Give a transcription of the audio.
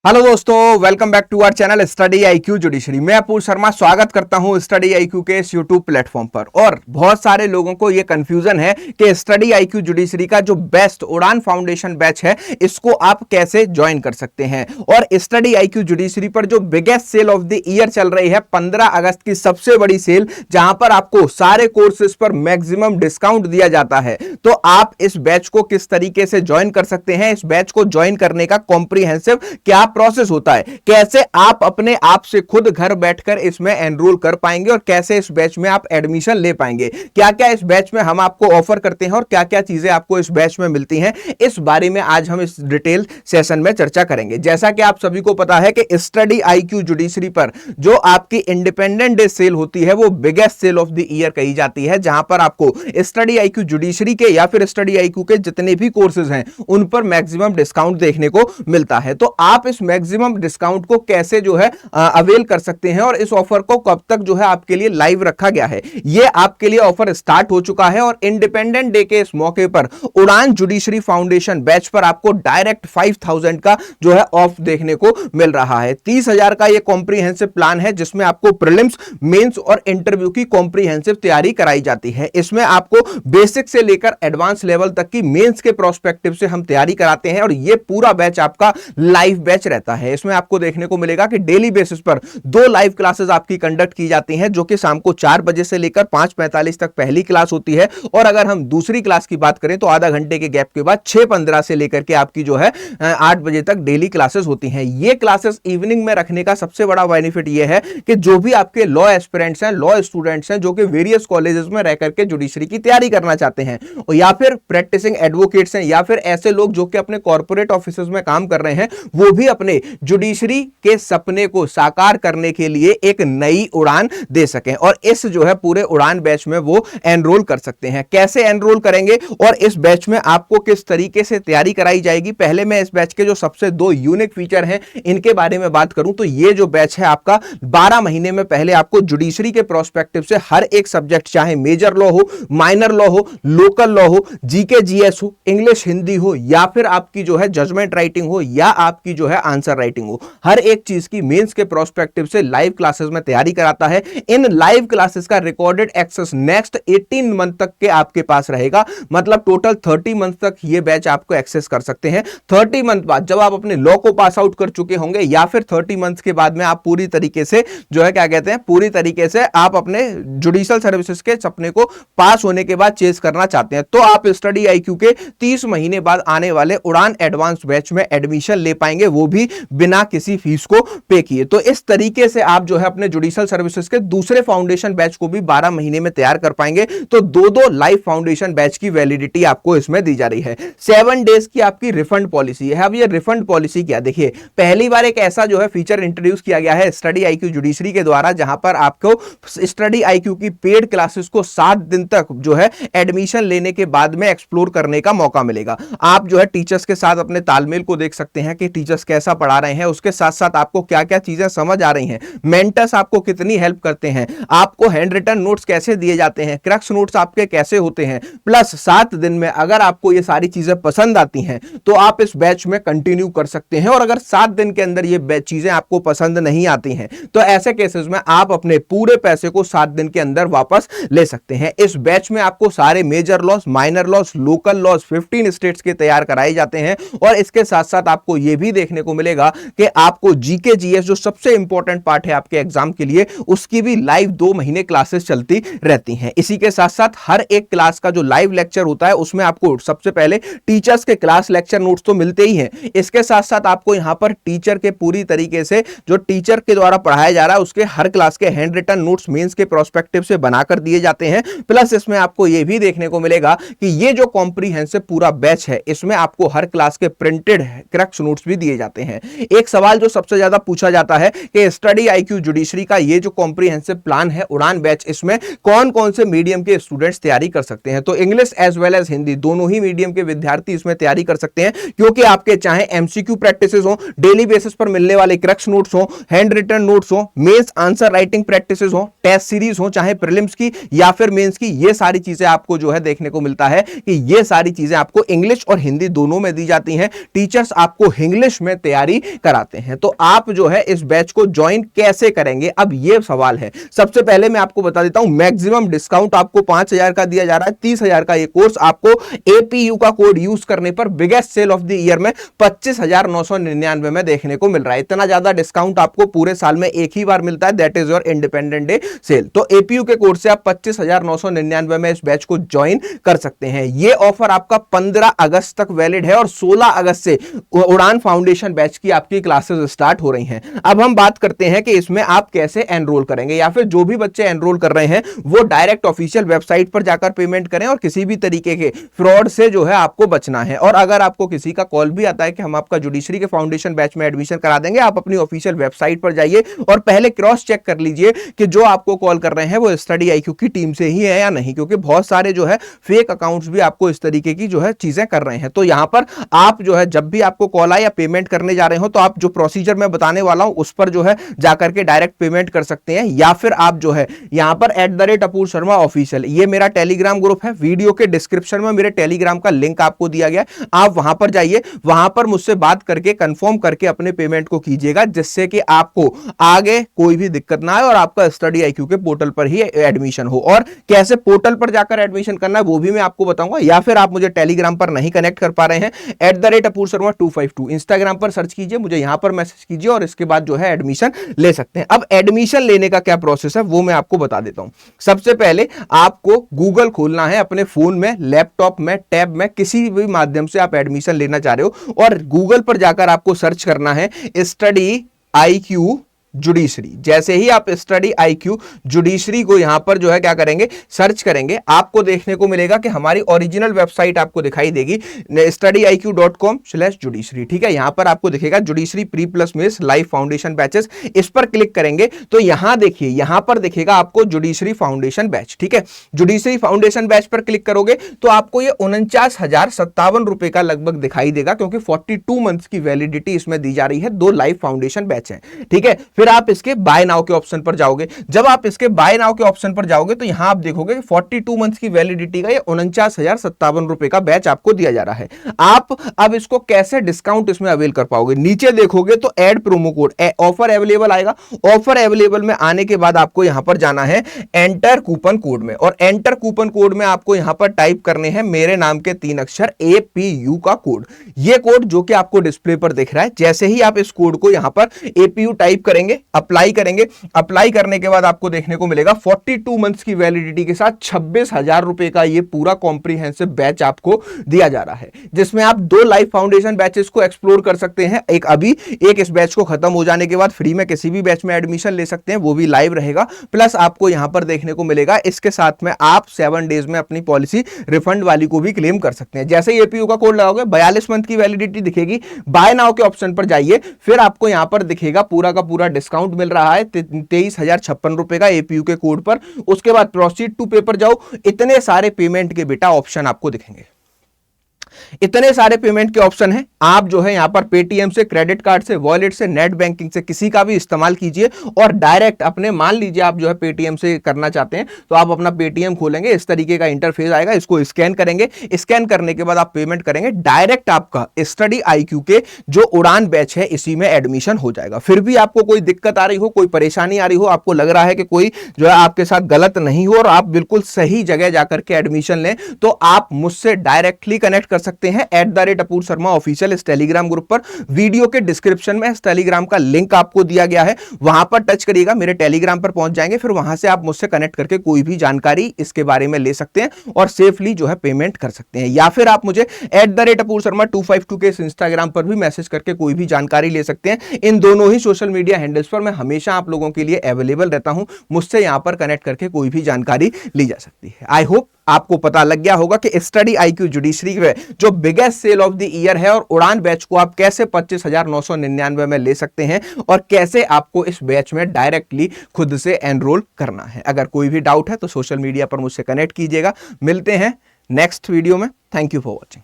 Hello दोस्तों, welcome back to our channel study IQ judiciary. मैं अपूर्व शर्मा स्वागत करता हूं स्टडी आईक्यू के इस यूट्यूब प्लेटफॉर्म पर। और बहुत सारे लोगों को यह कंफ्यूजन है कि स्टडी आईक्यू जुडिशरी का जो बेस्ट उड़ान फाउंडेशन बैच है इसको आप कैसे ज्वाइन कर सकते हैं। और स्टडी आईक्यू जुडिशरी पर जो biggest sale of the year चल रही है 15 अगस्त की सबसे बड़ी सेल, जहां पर आपको सारे कोर्सेज पर मैक्सिमम डिस्काउंट दिया जाता है। तो आप इस बैच को किस तरीके से ज्वाइन कर सकते हैं, इस बैच को ज्वाइन करने का कॉम्प्रिहेंसिव क्या प्रोसेस होता है, कैसे आप अपने आप से खुद घर बैठकर इसमें एनरोल कर पाएंगे और कैसे इस बैच में आप एडमिशन ले पाएंगे, क्या क्या इस बैच में हम आपको ऑफर करते हैं और क्या क्या चीजें आपको इस बैच में मिलती हैं, इस बारे में आज हम इस डिटेल सेशन में चर्चा करेंगे। जैसा कि आप सभी को पता है कि स्टडी आईक्यू जुडिशरी पर जो आपकी इंडिपेंडेंट डे सेल होती है वो biggest sale of the year कही जाती है, जहां पर आपको स्टडी आईक्यू जुडिशरी के या फिर स्टडी आईक्यू के जितने भी कोर्सेज हैं उन पर मैक्सिमम डिस्काउंट देखने को मिलता है। तो आप इस मैक्सिमम डिस्काउंट को कैसे जो है अवेल कर सकते हैं और इस ऑफर को कब तक जो है आपके लिए लाइव रखा गया है, ये आपके लिए ऑफर स्टार्ट हो चुका है। और इंडिपेंडेंट डे के इस मौके पर उड़ान जुडिशरी फाउंडेशन बैच पर आपको डायरेक्ट 5000 का जो है ऑफ देखने को मिल रहा है। 30,000 का ये कॉम्प्रिहेंसिव प्लान है जिसमें आपको प्रीलिम्स, मेंस और इंटरव्यू की कॉम्प्रिहेंसिव तैयारी कराई जाती है। इसमें आपको बेसिक से लेकर एडवांस लेवल तक की मेंस के प्रोस्पेक्टिव से हम तैयारी कराते हैं और ये पूरा बैच आपका लाइव बैच रहता है। इसमें आपको देखने को मिलेगा कि डेली बेसिस पर 2 लाइव क्लासेस आपकी कंडक्ट की जाती हैं, जो कि शाम को 4 बजे से लेकर 5:45 तक पहली क्लास होती है। और अगर हम दूसरी क्लास की बात करें तो आधा घंटे के गैप के बाद 6:15 से लेकर के आपकी जो है 8 बजे तक डेली क्लासेस होती हैं। ये क्लासेस इवनिंग में रखने का सबसे बड़ा बेनिफिट ये है कि जो भी आपके लॉ एस्पिरेंट्स हैं, लॉ स्टूडेंट्स हैं, जो कि वेरियस कॉलेजेस में रह करके जुडिशरी की तैयारी करना चाहते हैं, या फिर प्रैक्टिसिंग एडवोकेट्स हैं, या फिर ऐसे लोग जो कि अपने कॉर्पोरेट ऑफिसेज में काम कर रहे हैं, वो भी अपने जुडिशरी के सपने को साकार करने के लिए एक नई उड़ान दे सकें और इस जो है पूरे उड़ान बैच में वो एनरोल कर सकते हैं। कैसे एनरोल करेंगे और इस बैच में आपको किस तरीके से तैयारी कराई जाएगी, पहले मैं इस बैच के जो सबसे 2 यूनिक फीचर हैं इनके बारे में बात करूं तो ये जो बैच है आपका 12 महीने में पहले आपको जुडिशरी के प्रोस्पेक्टिव से हर एक सब्जेक्ट, चाहे मेजर लॉ हो, माइनर लॉ हो, लोकल लॉ हो, जीके जीएस हो, इंग्लिश हिंदी हो, या फिर आपकी जो है जजमेंट राइटिंग हो, या आपकी जो है आंसर राइटिंग हो, हर एक चीज की मेंस के प्रोस्पेक्टिव से लाइव क्लासेस में तैयारी कराता है। इन लाइव क्लासेस का रिकॉर्डेड एक्सेस नेक्स्ट 18 मंथ तक के आपके पास रहेगा, मतलब टोटल 30 मंथ तक ये बैच आपको एक्सेस कर सकते हैं। 30 मंथ बाद जब आप अपने लॉ को पास आउट कर चुके होंगे, या फिर 30 मंथ के बाद में आप पूरी तरीके से जो है क्या कहते हैं, पूरी तरीके से आप अपने जुडिशियल सर्विसेज के सपने को पास होने के बाद चेस करना चाहते हैं, तो आप स्टडी आईक्यू के 30 महीने बाद आने वाले उड़ान एडवांस बैच में एडमिशन ले पाएंगे, वो भी बिना किसी फीस को पे किए। तो इस तरीके से आप जो है अपने जुडिशियल सर्विसेज के दूसरे फाउंडेशन बैच को भी 12 महीने में तैयार कर पाएंगे। तो 2-2 लाइव फाउंडेशन बैच की वैलिडिटी आपको इसमें दी जा रही है। 7 डेज की आपकी रिफंड पॉलिसी है। अब ये रिफंड पॉलिसी क्या, देखिए पहली बार एक ऐसा जो है फीचर इंट्रोड्यूस किया गया है स्टडी आईक्यू जुडिशरी के द्वारा, जहां पर आपको स्टडी आईक्यू की पेड क्लासेस को 7 दिन तक जो है एडमिशन लेने के बाद में एक्सप्लोर करने का मौका मिलेगा। आप जो है टीचर्स के साथ अपने तालमेल को देख सकते हैं कि टीचर्स कैसा पढ़ा रहे हैं, उसके साथ साथ आपको क्या क्या चीजें समझ आ रही हैं, मेंटर्स आपको कितनी हेल्प करते हैं, आपको हैंड रिटन नोट्स कैसे दिए जाते हैं, क्रक्स नोट्स आपके कैसे होते हैं, प्लस 7 दिन में अगर आपको ये सारी चीजें पसंद आती हैं तो आप इस बैच में कंटिन्यू कर सकते हैं। और अगर 7 दिन के अंदर ये चीजें आपको पसंद नहीं आती हैं तो ऐसे केसेस में आप अपने पूरे पैसे को 7 दिन के अंदर वापस ले सकते हैं। इस बैच में आपको सारे major laws, minor laws, local laws 15 states के तैयार कराए जाते हैं। और इसके साथ साथ आपको यह भी देखने को मिलेगा कि आपको जीके जीएस जो सबसे इंपॉर्टेंट पार्ट है आपके एग्जाम के लिए, उसकी भी लाइव 2 महीने क्लासेस चलती रहती हैं। इसी के साथ साथ हर एक क्लास का जो लाइव लेक्चर होता है उसमें आपको सबसे पहले टीचर्स के क्लास लेक्चर नोट्स तो मिलते ही हैं, इसके साथ साथ आपको यहां पर टीचर के पूरी तरीके से जो टीचर के द्वारा पढ़ाया जा रहा है उसके हर क्लास के हैंड रिटन नोट्स मेंस के प्रोस्पेक्टिव से बनाकर दिए जाते हैं। प्लस इसमें आपको यह भी देखने को मिलेगा कि ये जो कॉम्प्रिहेंसिव पूरा बैच है इसमें आपको हर क्लास के प्रिंटेड क्रक्स नोट्स भी दिए जाते हैं। एक सवाल जो सबसे ज्यादा पूछा जाता है कि स्टडी आईक्यू जुडिशरी का ये जो कॉम्प्रिहेंसिव प्लान है उड़ान बैच, इसमें कौन कौन से मीडियम के स्टूडेंट्स तैयारी कर सकते हैं, तो English as well as Hindi दोनों ही मीडियम के विद्यार्थी इसमें तैयारी कर सकते हैं, क्योंकि आपके चाहे एमसीक्यू प्रैक्टिसेस हो, डेली बेसिस पर मिलने वाले क्रक्स नोट्स हो, हैंड रिटन नोट्स हो, मेंस आंसर राइटिंग प्रैक्टिसेस हो, टेस्ट सीरीज हो, चाहे प्रीलिम्स की या फिर मेंस की, ये सारी चीजें आपको जो है देखने को मिलता है कि ये सारी चीजें आपको इंग्लिश और हिंदी दोनों में दी जाती हैं। टीचर्स आपको इंग्लिश में तैयारी कराते हैं। तो आप जो है इस बैच को ज्वाइन कैसे करेंगे, अब ये सवाल है। सबसे पहले मैं आपको बता देता हूं, मैक्सिमम डिस्काउंट आपको 5,000 का दिया जा रहा है। 30,000 का ये कोर्स आपको APU का कोड यूज करने पर biggest sale of the year में 25,999 में देखने को मिल रहा है। इतना ज्यादा डिस्काउंट आपको पूरे साल में एक ही बार मिलता है, that is your independent day sale. तो APU के कोर्स से आप 25,999 में इस बैच को ज्वाइन कर सकते हैं। ये ऑफर आपका 15 अगस्त तक वैलिड है और 16 अगस्त से उड़ान फाउंडेशन बैच की आपकी क्लासेस स्टार्ट हो रही हैं। अब हम बात करते हैं कि इसमें आप कैसे एनरोल करेंगे, या फिर जो भी बच्चे एनरोल कर रहे हैं वो डायरेक्ट ऑफिशियल वेबसाइट पर जाकर पेमेंट करें और किसी भी तरीके के फ्रॉड से जो है आपको बचना है। और अगर आपको किसी का कॉल भी आता है कि हम आपका जुडिशरी के फाउंडेशन बैच में एडमिशन करा देंगे, आप अपनी ऑफिशियल वेबसाइट पर जाइए और पहले क्रॉस चेक कर लीजिए कि जो आपको कॉल कर रहे हैं वो स्टडी IQ की टीम से ही है या नहीं, क्योंकि बहुत सारे जो है फेक अकाउंट्स भी आपको इस तरीके की जो है चीजें कर रहे हैं। तो यहां पर आप जो है जब भी आपको कॉल आए या पेमेंट करने जा रहे हो तो आप जो प्रोसीजर मैं बताने वाला हूं उस पर जो है जाकर के डायरेक्ट पेमेंट कर सकते हैं, या फिर आप जो है यहां पर @अपूर शर्मा ऑफिशियल, ये मेरा टेलीग्राम ग्रुप है, वीडियो के डिस्क्रिप्शन में मेरे टेलीग्राम का लिंक आपको दिया गया, आप वहां पर जाइए, वहां पर मुझसे बात करके कंफर्म करके अपने पेमेंट को कीजिएगा, जिससे कि आपको आगे कोई भी दिक्कत ना आए और आपका स्टडी IQ के पोर्टल पर ही एडमिशन हो। और कैसे पोर्टल पर जाकर एडमिशन करना है वो भी मैं आपको बताऊंगा, या फिर आप मुझे टेलीग्राम पर नहीं कनेक्ट कर पा रहे हैं, @अपूर शर्मा 252 इंस्टाग्राम पर सर्च कीजिए, मुझे यहां पर मैसेज कीजिए और इसके बाद जो है एडमिशन ले सकते हैं। अब एडमिशन लेने का क्या प्रोसेस है वो मैं आपको बता देता हूं। सबसे पहले आपको गूगल खोलना है, अपने फोन में, लैपटॉप में, टैब में, किसी भी माध्यम से आप एडमिशन लेना चाह रहे हो और गूगल पर जाकर आपको सर्च करना है स्टडी IQ जुडिशरी। जैसे ही आप स्टडी IQ जुडिशरी को यहां पर जो है क्या करेंगे, सर्च करेंगे, आपको देखने को मिलेगा कि हमारी ओरिजिनल वेबसाइट आपको दिखाई देगी studiiq.com/judiciary। ठीक है, यहां पर आपको दिखेगा judiciary pre plus mains live foundation batches, इस पर क्लिक करेंगे तो यहां देखिए, यहां पर दिखेगा आपको जुडिशरी फाउंडेशन बैच। ठीक है, जुडिशरी फाउंडेशन बैच पर क्लिक करोगे तो आपको ये 49,057 रुपए का लगभग दिखाई देगा, क्योंकि 42 मंथ्स की वैलिडिटी इसमें दी जा रही है, 2 लाइव फाउंडेशन बैच है। ठीक है, फिर आप इसके बाय नाउ के ऑप्शन पर जाओगे। जब आप इसके बाय नाउ के ऑप्शन पर जाओगे तो यहां आप देखोगे 42 मंथ्स की वैलिडिटी का ये 49,057 रुपए का बैच आपको दिया जा रहा है। आप अब इसको कैसे डिस्काउंट इसमें अवेल कर पाओगे, नीचे देखोगे तो add promo code, offer available आएगा। ऑफर अवेलेबल में आने के बाद आपको यहां पर जाना है एंटर कूपन कोड में, और एंटर कूपन कोड में आपको यहां पर टाइप करने हैं मेरे नाम के 3 अक्षर APU का कोड। ये कोड जो कि आपको डिस्प्ले पर दिख रहा है, जैसे ही आप इस कोड को यहां पर APU टाइप करेंगे, अप्लाई करेंगे, अप्लाई करने के बाद आपको देखने को मिलेगा 42 मंथ्स की वैलिडिटी के साथ 26,000 रुपए का ये पूरा कॉम्प्रिहेंसिव बैच आपको दिया जा रहा है, जिसमें आप 2 लाइव फाउंडेशन बैचेस को एक्सप्लोर कर सकते हैं। एक अभी, एक इस बैच को खत्म हो जाने के बाद फ्री में किसी भी बैच में एडमिशन ले सकते हैं, वो भी लाइव रहेगा। प्लस आपको यहां पर देखने को मिलेगा इसके साथ में आप 7 डेज में अपनी पॉलिसी रिफंड वाली को भी क्लेम कर सकते हैं। जैसे ही APU का कोड लगाओगे 42 मंथ की वैलिडिटी दिखेगी, बाय नाउ के ऑप्शन पर जाइए, फिर आपको यहां पर दिखेगा पूरा का पूरा डिस्काउंट मिल रहा है 23,056 रुपए का APU के कोड पर। उसके बाद प्रोसीड टू पे पर जाओ, इतने सारे पेमेंट के बेटा ऑप्शन आपको दिखेंगे, इतने सारे पेमेंट के ऑप्शन हैं। आप जो है यहां पर पेटीएम से, क्रेडिट कार्ड से, वॉलेट से, नेट बैंकिंग से, किसी का भी इस्तेमाल कीजिए और डायरेक्ट अपने, मान लीजिए आप जो है पेटीएम से करना चाहते हैं तो आप अपना पेटीएम खोलेंगे, इस तरीके का इंटरफेस आएगा, इसको स्कैन करेंगे, स्कैन करने के बाद आप पेमेंट करेंगे, डायरेक्ट आपका स्टडी IQ के जो उड़ान बैच है इसी में एडमिशन हो जाएगा। फिर भी आपको कोई दिक्कत आ रही हो, कोई परेशानी आ रही हो, आपको लग रहा है कि कोई जो है आपके साथ गलत नहीं हो और आप बिल्कुल सही जगह जाकर के एडमिशन लें, तो आप मुझसे डायरेक्टली कनेक्ट कर सकते हैं @अपूर शर्मा ऑफिशियल इस टेलीग्राम ग्रुप पर। वीडियो के डिस्क्रिप्शन में इस टेलीग्राम का लिंक आपको दिया गया है, वहां पर टच करिएगा, मेरे टेलीग्राम पर पहुंच जाएंगे, फिर वहां से आप मुझसे कनेक्ट करके कोई भी जानकारी इसके बारे में ले सकते हैं और सेफली जो है पेमेंट कर सकते हैं। या फिर आप मुझे @अपूर शर्मा 252 के इंस्टाग्राम पर भी मैसेज करके कोई भी जानकारी ले सकते हैं। इन दोनों ही सोशल मीडिया हैंडल्स पर मैं हमेशा आप लोगों के लिए अवेलेबल रहता हूं, मुझसे यहां पर कनेक्ट करके कोई भी जानकारी ली जा सकती है। आई होप आपको पता लग गया होगा कि स्टडी IQ जुडिशरी में जो biggest sale of the year है और उड़ान बैच को आप कैसे 25,999 में ले सकते हैं और कैसे आपको इस बैच में डायरेक्टली खुद से एनरोल करना है। अगर कोई भी डाउट है तो सोशल मीडिया पर मुझसे कनेक्ट कीजिएगा। मिलते हैं नेक्स्ट वीडियो में। Thank you for watching.